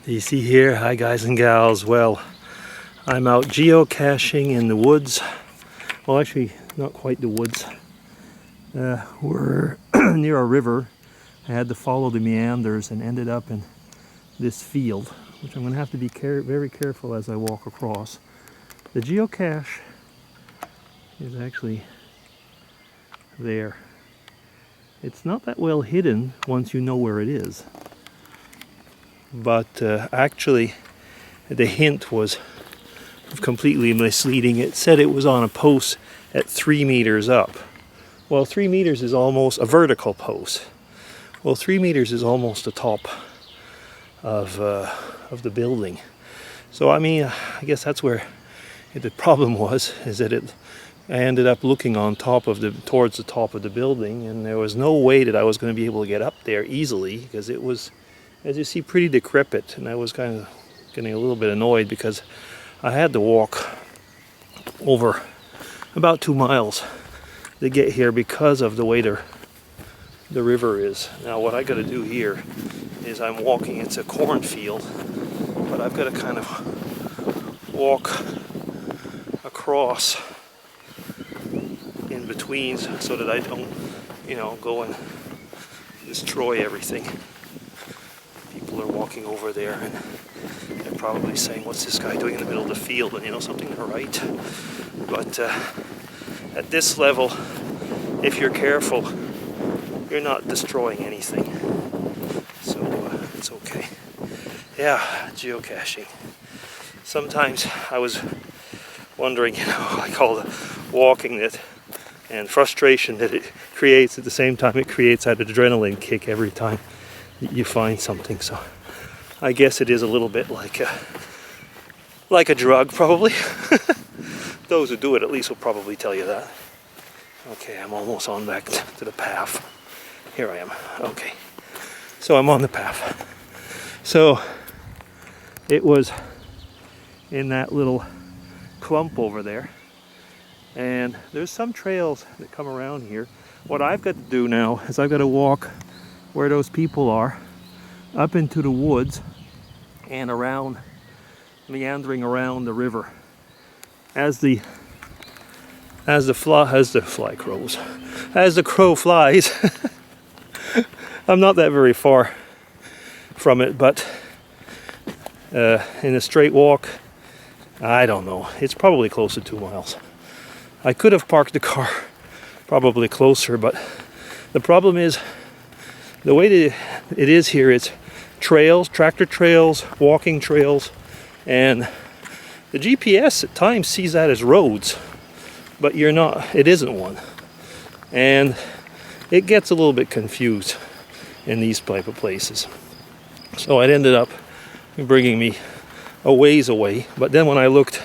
You see here, hi guys and gals. Well, I'm out geocaching in the woods. Well, actually, not quite the woods. We're near a river. I had to follow the meanders and ended up in this field, which I'm going to have to be very careful as I walk across. The geocache is actually there. It's not that well hidden once you know where it is. But actually, the hint was completely misleading. It said it was on a post at 3 meters up. Well, 3 meters is almost a vertical post. Well, 3 meters is almost the top of the building. So I mean, I guess that's where the problem was, is that I ended up looking on top of towards the top of the building, and there was no way that I was going to be able to get up there easily, because it was, as you see, pretty decrepit, and I was kind of getting a little bit annoyed because I had to walk over about 2 miles to get here because of the way the river is. Now what I got to do here is I'm walking, it's a cornfield, but I've got to kind of walk across in between so that I don't, go and destroy everything. People are walking over there and they're probably saying, what's this guy doing in the middle of the field? And something to write. But at this level, if you're careful, you're not destroying anything. So it's okay. Yeah, geocaching. Sometimes I was wondering, like all the walking and frustration that it creates, at the same time it creates that adrenaline kick every time you find something. So I guess it is a little bit like a drug, probably. Those who do it at least will probably tell you that. Okay, I'm almost on back to the path. Here I am. Okay, so I'm on the path. So it was in that little clump over there, and there's some trails that come around here. What I've got to do now is I've got to walk where those people are, up into the woods and around, meandering around the river. As the crow flies. I'm not that very far from it, but in a straight walk, I don't know. It's probably close to 2 miles. I could have parked the car probably closer, but the problem is the way that it is here, it's trails, tractor trails, walking trails, and the GPS at times sees that as roads, but it isn't one. And it gets a little bit confused in these type of places. So it ended up bringing me a ways away, but then when I looked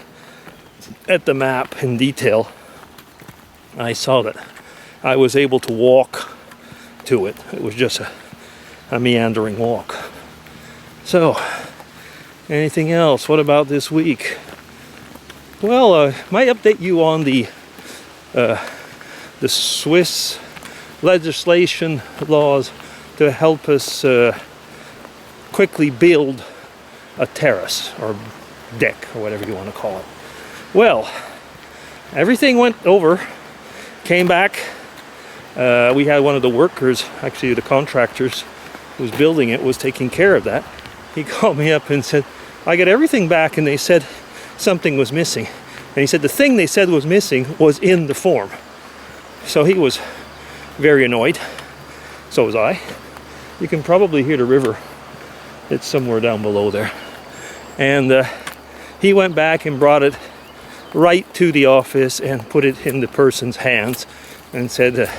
at the map in detail, I saw that I was able to walk to it. It was just a meandering walk. So, anything else? What about this week? Well, I might update you on the Swiss legislation laws to help us quickly build a terrace or deck or whatever you want to call it. Well, everything went over, came back. We had one of the workers, actually the contractors who was building it, was taking care of that. He called me up and said, I got everything back, and they said something was missing. And he said the thing they said was missing was in the form. So he was very annoyed. So was I. You can probably hear the river. It's somewhere down below there. And he went back and brought it right to the office and put it in the person's hands and said,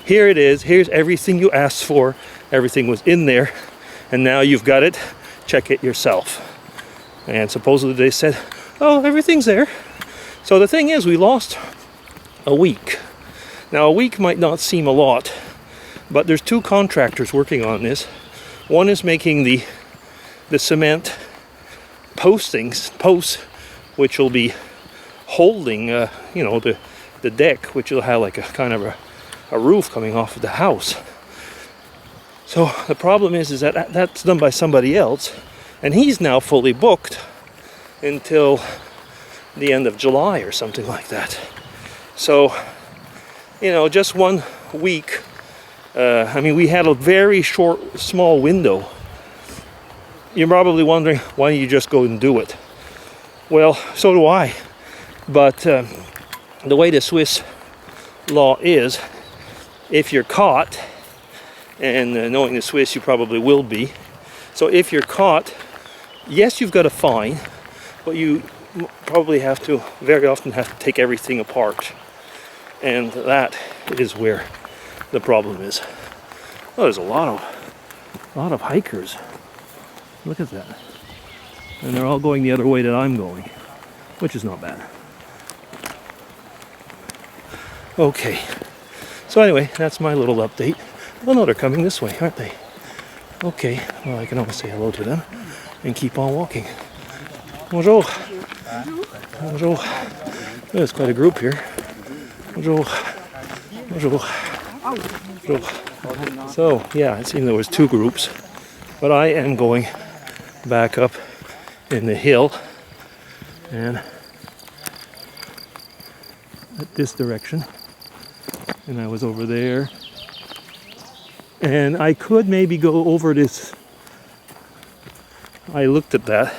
here it is, here's everything you asked for, everything was in there, and now you've got it, check it yourself. And supposedly they said, oh, everything's there. So the thing is, we lost a week. Now a week might not seem a lot, but there's 2 contractors working on this. One is making the cement posts, which will be holding, the deck, which will have like a kind of a roof coming off of the house. So the problem is that that's done by somebody else, And he's now fully booked until the end of July or something like that. So, you know, just 1 week. I mean, we had a very short, small window. You're probably wondering, why don't you just go and do it? Well, so do I. But the way the Swiss law is, if you're caught, and knowing the Swiss, you probably will be. So if you're caught, yes, you've got a fine, but you probably have to, very often have to take everything apart. And that is where the problem is. Oh, there's a lot of hikers. Look at that. And they're all going the other way that I'm going, which is not bad. Okay. So anyway, that's my little update. Oh no, they're coming this way, aren't they? Okay, well, I can almost say hello to them and keep on walking. Bonjour. Bonjour. There's quite a group here. Bonjour. Bonjour. Bonjour. So, yeah, it seemed there was 2 groups, but I am going back up in the hill and at this direction. And I was over there. And I could maybe go over this. I looked at that,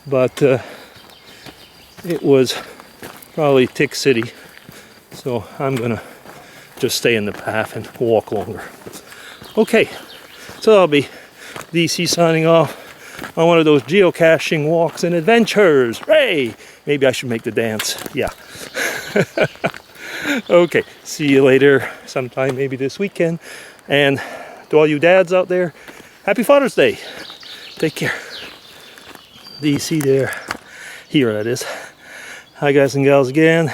but it was probably Tick City. So I'm gonna just stay in the path and walk longer. Okay, so that'll be DC signing off on one of those geocaching walks and adventures. Hooray! Maybe I should make the dance. Yeah. Okay, see you later sometime, maybe this weekend. And to all you dads out there, happy Father's Day. Take care. DC there. Here that is. Hi guys and gals again.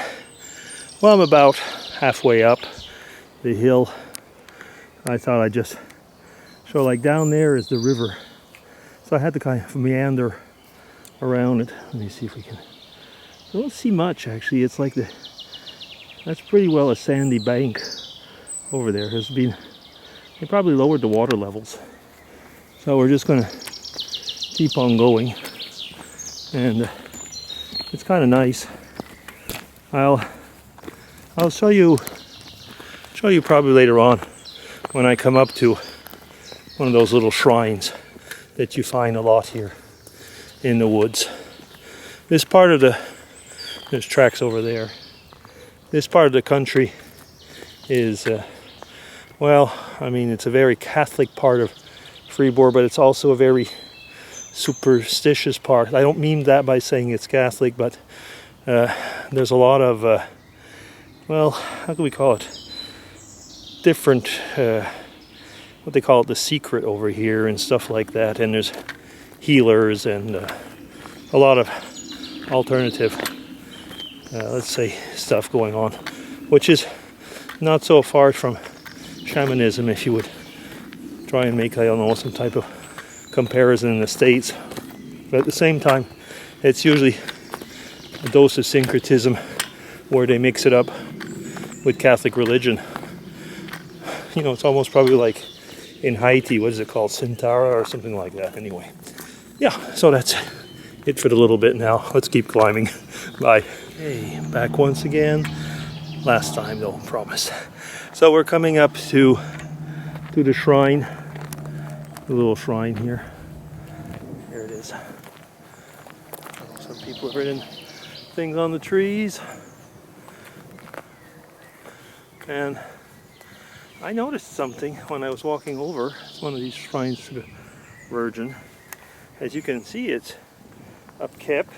Well, I'm about halfway up the hill. I thought I'd just show, like, down there is the river. So I had to kind of meander around it. Let me see if we can. I don't see much actually. It's like that's pretty well a sandy bank over there. They probably lowered the water levels. So we're just gonna keep on going. And it's kind of nice. I'll show you probably later on when I come up to one of those little shrines that you find a lot here in the woods. This part of there's tracks over there. This part of the country is, well, I mean, it's a very Catholic part of Fribourg, but it's also a very superstitious part. I don't mean that by saying it's Catholic, but there's a lot of, well, how can we call it? Different, what they call it, the secret over here and stuff like that. And there's healers and a lot of alternative, let's say, stuff going on, which is not so far from shamanism, if you would try and make, I don't know, some type of comparison in the States. But at the same time, it's usually a dose of syncretism where they mix it up with Catholic religion. You know, it's almost probably like in Haiti, what is it called, Sintara or something like that. Anyway, yeah, so that's it for the little bit now. Let's keep climbing. Bye. Hey, back once again. Last time though, promise. So we're coming up to the shrine, the little shrine here. Here it is. Some people have written things on the trees. And I noticed something when I was walking over. It's one of these shrines to the Virgin. As you can see, it's upkept.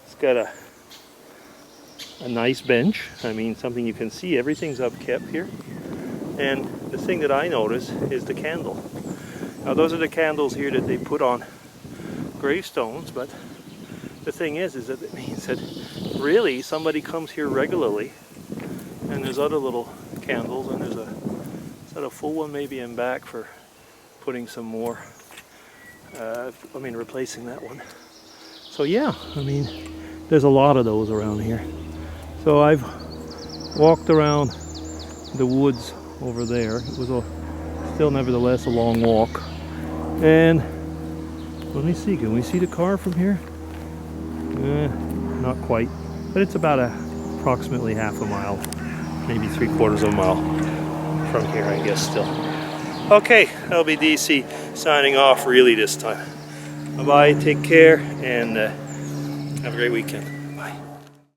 It's got a nice bench. I mean, something you can see. Everything's upkept here. And the thing that I notice is the candle. Now, those are the candles here that they put on gravestones, but the thing is that it means that really somebody comes here regularly. And there's other little candles, and there's a full one maybe in back for putting some more, replacing that one. So yeah, I mean, there's a lot of those around here. So I've walked around the woods over there. It was still nevertheless a long walk. And Let me see, can we see the car from here? Not quite, but it's about approximately half a mile, maybe 3/4 of a mile from here, I guess, still. Okay, that'll be DC signing off really this time. Bye-bye, take care, and have a great weekend.